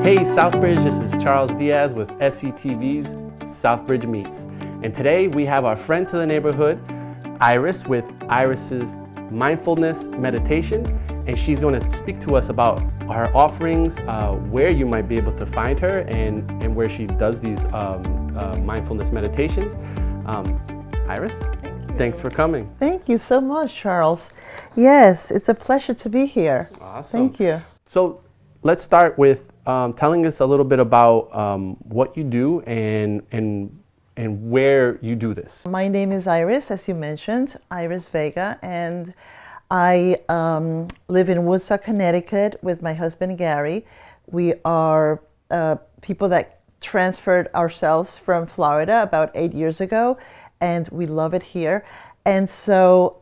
Hey Southbridge, this is Charles Diaz with SCTV's Southbridge Meets. And today we have our friend to the neighborhood, Iris, with Iris's Mindfulness meditation. And she's going to speak to us about her offerings, where you might be able to find her, and where she does these mindfulness meditations. Iris, thanks for coming. Thank you so much, Charles. Yes, it's a pleasure to be here. Awesome. Thank you. So let's start with telling us a little bit about what you do and where you do this. My name is Iris, as you mentioned, Iris Vega, and I live in Woodstock, Connecticut with my husband, Gary. We are people that transferred ourselves from Florida about 8 years ago, and we love it here. And so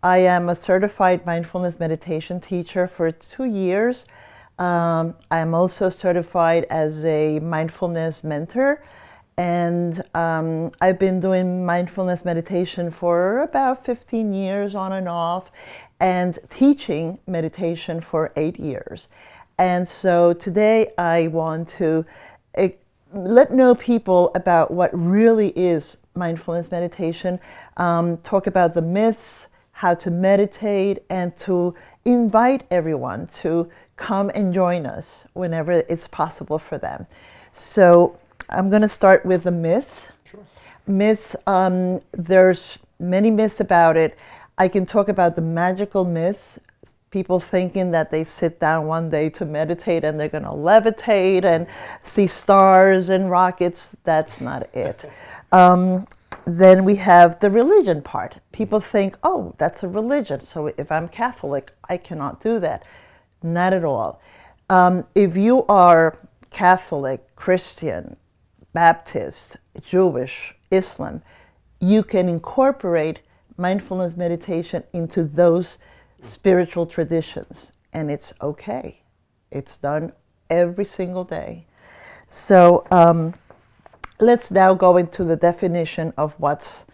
I am a certified mindfulness meditation teacher for 2 years. I am also certified as a mindfulness mentor, and I've been doing mindfulness meditation for about 15 years on and off, and teaching meditation for 8 years. And so today I want to let know people about what really is mindfulness meditation, talk about the myths, how to meditate, and to invite everyone to come and join us whenever it's possible for them. So I'm going to start with the myths. Sure. Myths, there's many myths about it. I can talk about the magical myths. People thinking that they sit down one day to meditate and they're going to levitate and see stars and rockets. That's not it. Then we have the religion part. People think, oh, that's a religion, so if I'm Catholic, I cannot do that. Not at all. If you are Catholic, Christian, Baptist, Jewish, Islam, you can incorporate mindfulness meditation into those spiritual traditions, and it's okay. It's done every single day. So let's now go into the definition of what's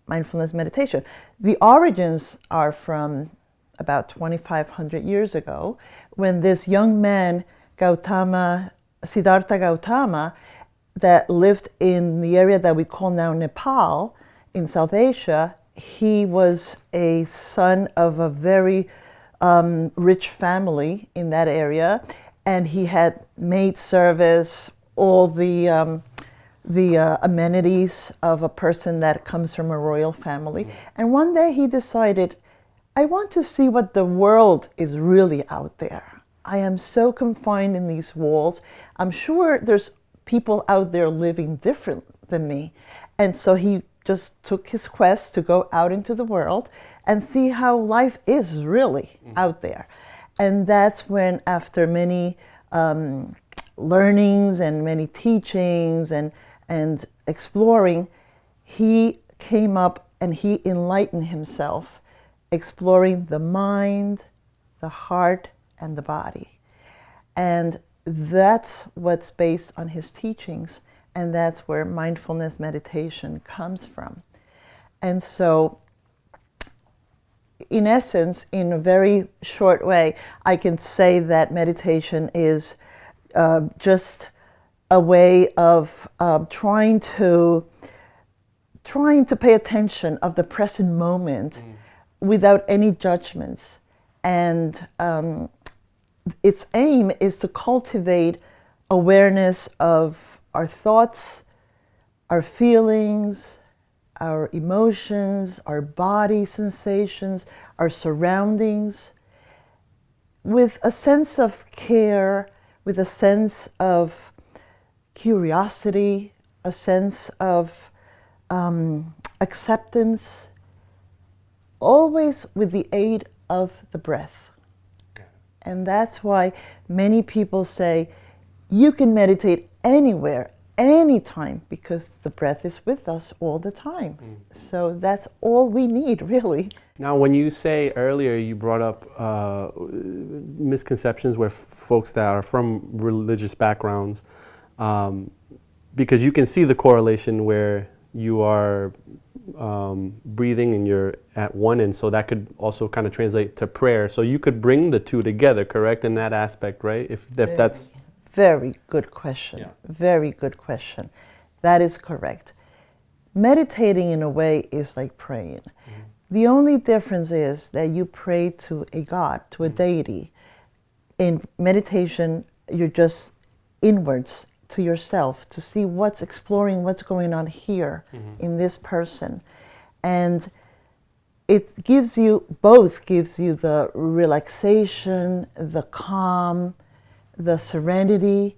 mindfulness meditation. The origins are from about 2,500 years ago, when this young man, Siddhartha Gautama, that lived in the area that we call now Nepal, in South Asia. He was a son of a very rich family in that area, and he had maid service, all the amenities of a person that comes from a royal family. And one day he decided, I want to see what the world is really out there. I am so confined in these walls. I'm sure there's people out there living different than me. And so he just took his quest to go out into the world and see how life is really out there. And that's when, after many learnings and many teachings and exploring, he came up and he enlightened himself, exploring the mind, the heart, and the body. And that's what's based on his teachings, and that's where mindfulness meditation comes from. And so, in essence, in a very short way, I can say that meditation is just a way of trying to pay attention of the present moment without any judgments. And its aim is to cultivate awareness of our thoughts, our feelings, our emotions, our body sensations, our surroundings, with a sense of care, with a sense of curiosity, a sense of acceptance, always with the aid of the breath. And that's why many people say you can meditate anywhere, anytime, because the breath is with us all the time. So that's all we need, really. Now, when you say earlier, you brought up misconceptions where folks that are from religious backgrounds, because you can see the correlation where you are breathing and you're at one, and so that could also kind of translate to prayer. So you could bring the two together, correct, in that aspect, right? If that's very good question. Yeah. Very good question. That is correct. Meditating in a way is like praying. The only difference is that you pray to a God, to a deity. In meditation, you're just inwards to yourself to see exploring what's going on here in this person. And it gives you the relaxation, the calm, the serenity,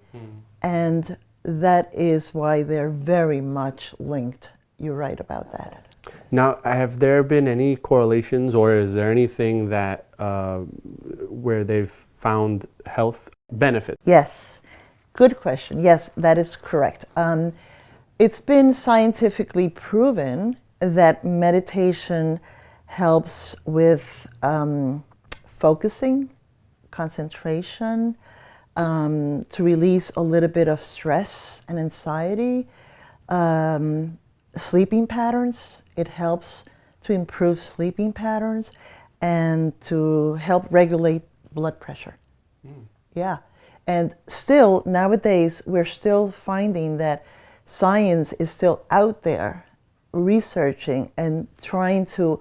and that is why they're very much linked. You're right about that. Now, have there been any correlations, or is there anything that where they've found health benefits? Yes, good question. Yes, that is correct. It's been scientifically proven that meditation helps with focusing, concentration, to release a little bit of stress and anxiety, sleeping patterns. It helps to improve sleeping patterns and to help regulate blood pressure. Yeah. And still, nowadays, we're still finding that science is still out there researching and trying to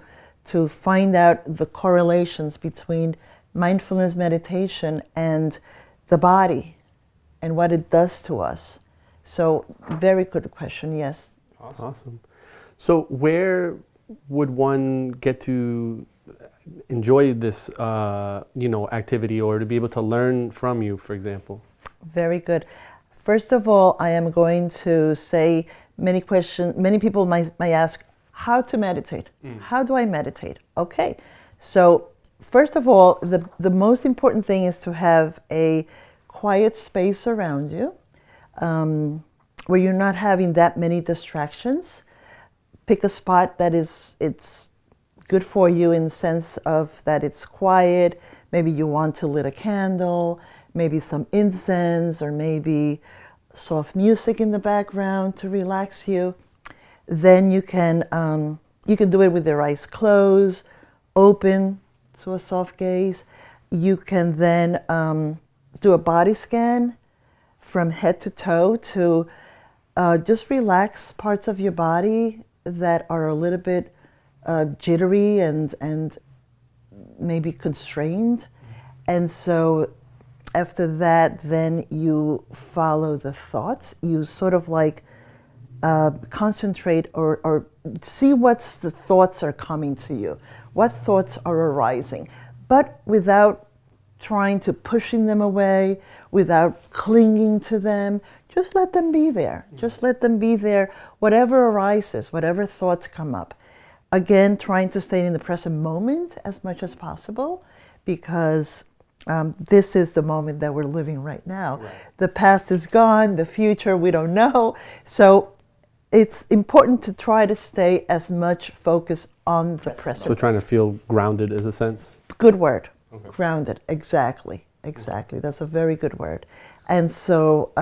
find out the correlations between mindfulness meditation and the body and what it does to us. So, very good question, yes. Awesome. So where would one get to enjoy this, activity, or to be able to learn from you, for example? Very good. First of all, I am going to say many people might ask, how to meditate? How do I meditate? Okay. So first of all, the most important thing is to have a quiet space around you, where you're not having that many distractions. Pick a spot it's good for you in the sense of that it's quiet. Maybe you want to lit a candle, maybe some incense, or maybe soft music in the background to relax you. Then you can do it with your eyes closed, open to a soft gaze. You can then do a body scan from head to toe to just relax parts of your body that are a little bit jittery and maybe constrained. And so after that, then you follow the thoughts. You sort of like concentrate or see what's the thoughts are coming to you, what thoughts are arising, but without trying to pushing them away, without clinging to them. Just let them be there. Just let them be there. Whatever arises, whatever thoughts come up. Again, trying to stay in the present moment as much as possible, because this is the moment that we're living right now. Right. The past is gone, the future we don't know. So it's important to try to stay as much focused on the present. So trying to feel grounded is a sense? Good word. Okay. Grounded, exactly. That's a very good word. And so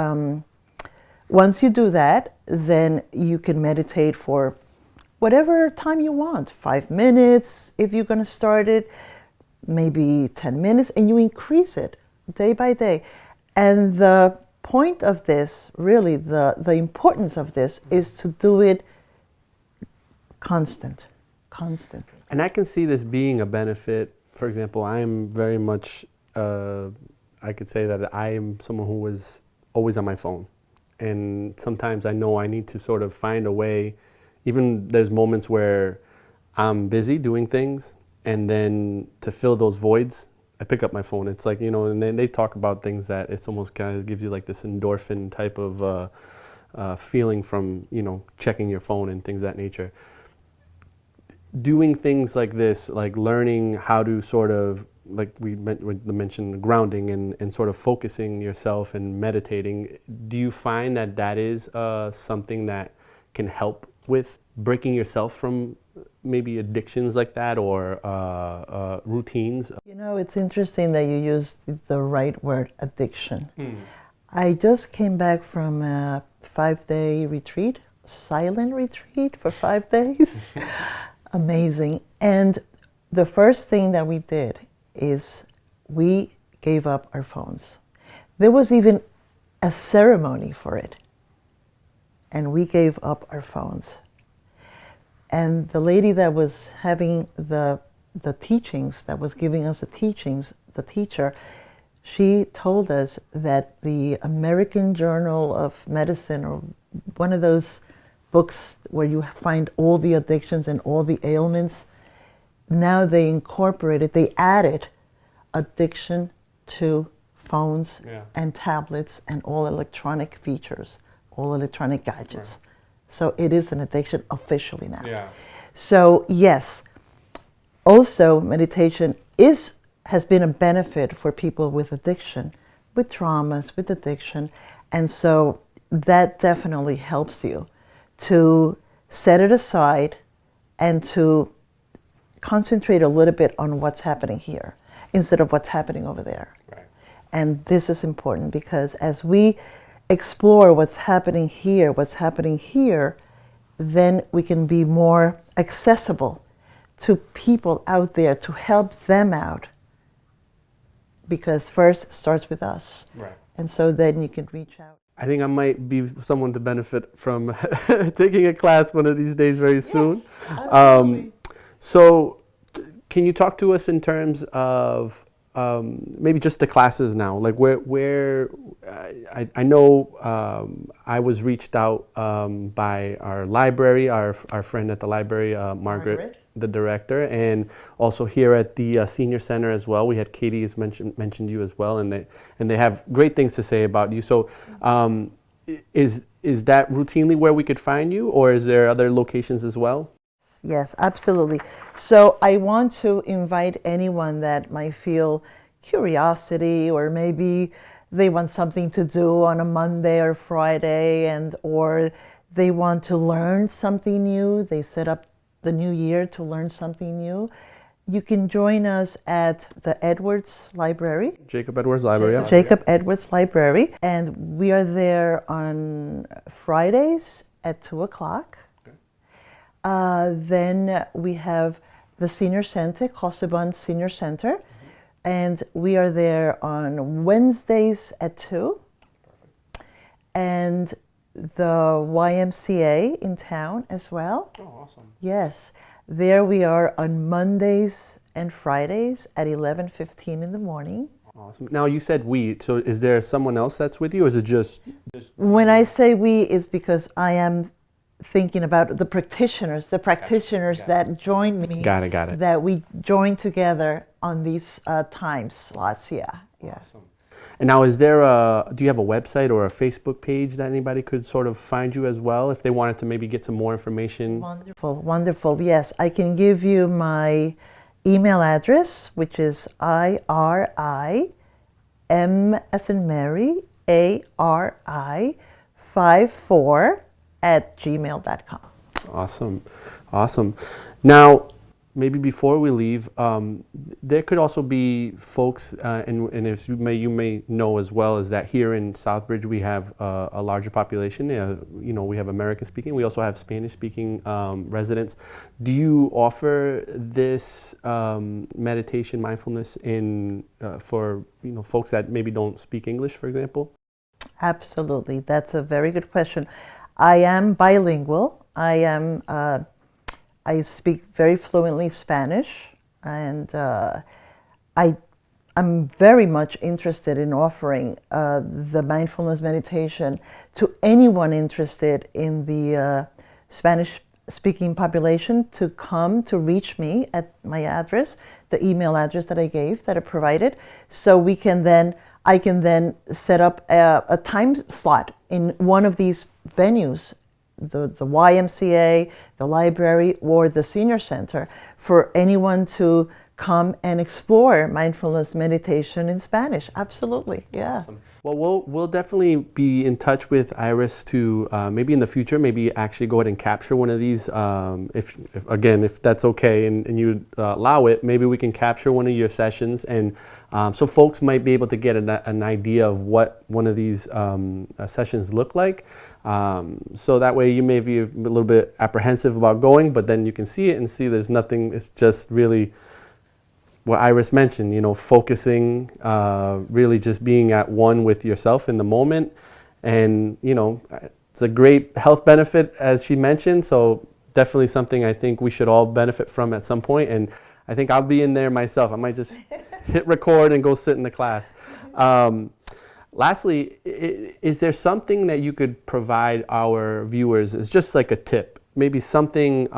once you do that, then you can meditate for whatever time you want. 5 minutes if you're going to start it, maybe 10 minutes, and you increase it day by day. And the point of this, really, the importance of this is to do it constant. And I can see this being a benefit. For example, I am very much, I could say that I am someone who was always on my phone. And sometimes I know I need to sort of find a way, even there's moments where I'm busy doing things, and then to fill those voids, I pick up my phone. It's like, and then they talk about things that it's almost kind of gives you like this endorphin type of feeling from, checking your phone and things of that nature. Doing things like this, like learning how to sort of, like we mentioned, grounding and sort of focusing yourself and meditating, do you find that is something that can help with breaking yourself from maybe addictions like that, or routines? It's interesting that you used the right word, addiction. I just came back from a 5-day retreat silent retreat for 5 days. Amazing. And the first thing that we did is we gave up our phones. There was even a ceremony for it. And we gave up our phones. And the lady that was having the teachings, that was giving us the teachings, the teacher, she told us that the American Journal of Medicine, or one of those books where you find all the addictions and all the ailments, now they incorporated, they added addiction to phones and tablets and all electronic features, all electronic gadgets. Right. So it is an addiction officially now. Yeah. So yes, also meditation has been a benefit for people with addiction, with traumas, with addiction. And so that definitely helps you to set it aside and to concentrate a little bit on what's happening here instead of what's happening over there. Right. And this is important because as we explore what's happening here, then we can be more accessible to people out there to help them out. Because first it starts with us. Right. And so then you can reach out. I think I might be someone to benefit from taking a class one of these days very soon. Yes, absolutely. So can you talk to us in terms of maybe just the classes now? Like where I know I was reached out by our library, our friend at the library, Margaret, the director, and also here at the senior center as well. We had Katie has mentioned you as well, and they have great things to say about you. So is that routinely where we could find you, or is there other locations as well? Yes, absolutely. So I want to invite anyone that might feel curiosity, or maybe they want something to do on a Monday or Friday, or they want to learn something new. They set up the new year to learn something new. You can join us at the Edwards Library. Jacob Edwards Library. Yeah. Jacob Edwards Library. And we are there on Fridays at 2 o'clock. Then we have the Senior Center, Cosebon Senior Center, and we are there on Wednesdays at 2. Perfect. And the YMCA in town as well. Oh, awesome. Yes, there we are on Mondays and Fridays at 11:15 in the morning. Awesome. Now you said we, so is there someone else that's with you, or is it just... When I say we, it's because I am thinking about the practitioners that join me. Got it. That we join together on these time slots. Yeah. Awesome. And now, do you have a website or a Facebook page that anybody could sort of find you as well if they wanted to maybe get some more information? Wonderful. Yes, I can give you my email address, which is IRIM as in Mary, ARI 54@gmail.com. Awesome. Now, maybe before we leave, there could also be folks, and if you may know as well, is that here in Southbridge we have a larger population. We have American speaking. We also have Spanish speaking residents. Do you offer this meditation, mindfulness for folks that maybe don't speak English, for example? Absolutely, that's a very good question. I am bilingual. I speak very fluently Spanish, and I'm very much interested in offering the mindfulness meditation to anyone interested in the Spanish-speaking population to come to reach me at my address, the email address that I provided, so I can then set up a time slot in one of these venues, the YMCA, the library, or the senior center, for anyone to come and explore mindfulness meditation in Spanish. Absolutely, yeah. Awesome. Well, we'll definitely be in touch with Iris to maybe in the future, maybe actually go ahead and capture one of these. If that's okay and you allow it, maybe we can capture one of your sessions, and so folks might be able to get an idea of what one of these sessions look like. So that way you may be a little bit apprehensive about going, but then you can see it and see there's nothing. It's just really what Iris mentioned, focusing, really just being at one with yourself in the moment. And, it's a great health benefit, as she mentioned. So definitely something I think we should all benefit from at some point. And I think I'll be in there myself. I might just hit record and go sit in the class. Lastly, is there something that you could provide our viewers as just like a tip? Maybe something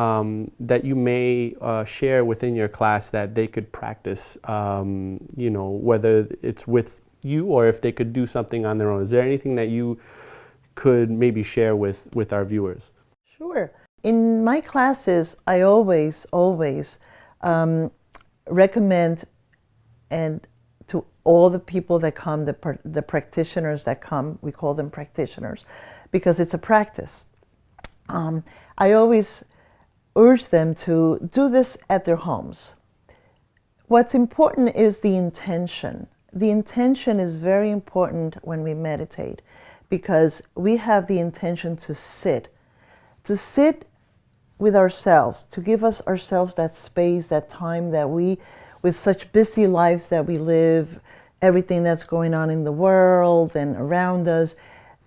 that you may share within your class that they could practice, whether it's with you or if they could do something on their own. Is there anything that you could maybe share with our viewers? Sure. In my classes, I always recommend, and to all the people that come, the practitioners that come, we call them practitioners, because it's a practice. I always urge them to do this at their homes. What's important is the intention. The intention is very important when we meditate, because we have the intention to sit with ourselves, to give ourselves that space, that time that we, with such busy lives that we live, everything that's going on in the world and around us,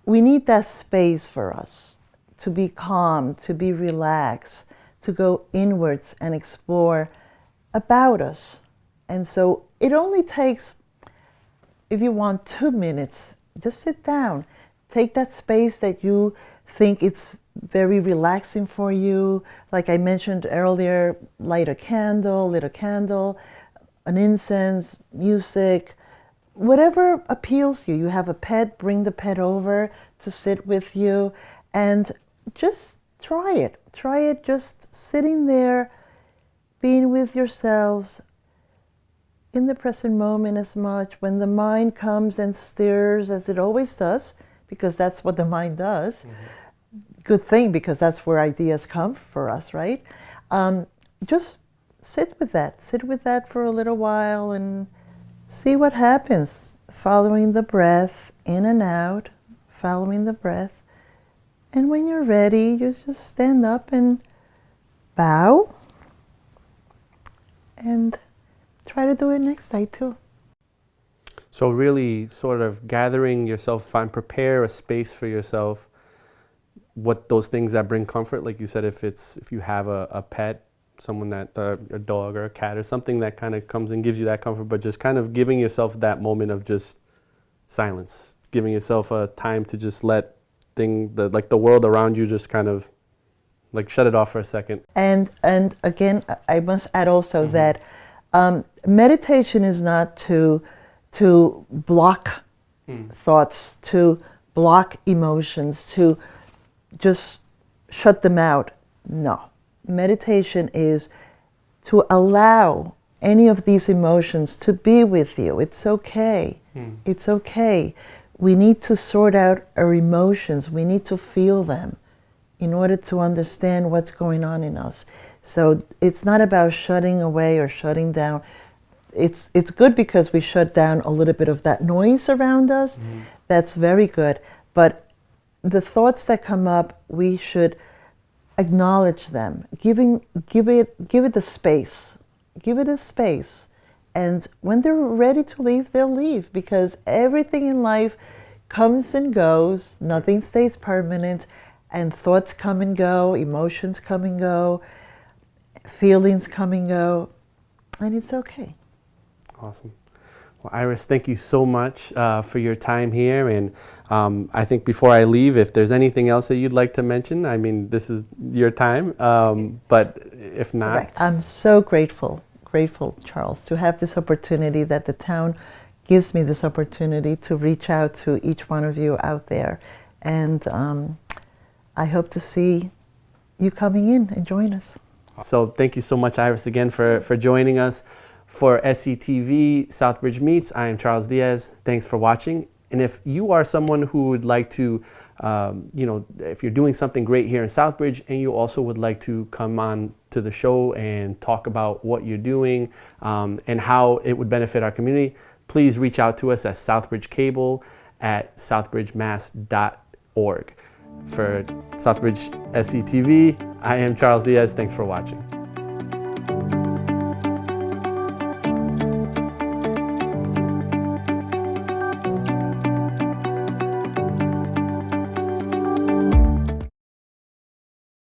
we need that space for us to be calm, to be relaxed, to go inwards and explore about us. And so it only takes, if you want, 2 minutes, just sit down. Take that space that you think it's very relaxing for you. Like I mentioned earlier, lit a candle, an incense, music, whatever appeals you. You have a pet, bring the pet over to sit with you, and just try it. Try it just sitting there, being with yourselves in the present moment as much. When the mind comes and stirs, as it always does, because that's what the mind does. Mm-hmm. Good thing, because that's where ideas come for us, right? Just sit with that for a little while and see what happens. Following the breath in and out, following the breath. And when you're ready, you just stand up and bow. And try to do it next day too. So really sort of gathering yourself, prepare a space for yourself, what those things that bring comfort, like you said, if you have a pet, someone that, a dog or a cat or something that kind of comes and gives you that comfort, but just kind of giving yourself that moment of just silence, giving yourself a time to just let the world around you just kind of like shut it off for a second. And again, I must add also that meditation is not to block thoughts, to block emotions, to just shut them out. No. Meditation is to allow any of these emotions to be with you. It's okay. It's okay. We need to sort out our emotions. We need to feel them in order to understand what's going on in us. So it's not about shutting away or shutting down. It's good because we shut down a little bit of that noise around us. That's very good. But the thoughts that come up, we should acknowledge them. Give it the space. Give it a space. And when they're ready to leave, they'll leave, because everything in life comes and goes. Nothing stays permanent, and thoughts come and go, emotions come and go, feelings come and go, and it's okay. Awesome. Well, Iris, thank you so much for your time here. And I think before I leave, if there's anything else that you'd like to mention, I mean, this is your time. But if not... Correct. I'm so grateful, Charles, to have this opportunity, that the town gives me this opportunity to reach out to each one of you out there. And I hope to see you coming in and join us. So thank you so much, Iris, again for joining us. For SCTV Southbridge Meets, I am Charles Diaz. Thanks for watching. And if you are someone who would like to, if you're doing something great here in Southbridge and you also would like to come on to the show and talk about what you're doing and how it would benefit our community, please reach out to us at southbridgecable@southbridgemass.org. For Southbridge SCTV, I am Charles Diaz. Thanks for watching.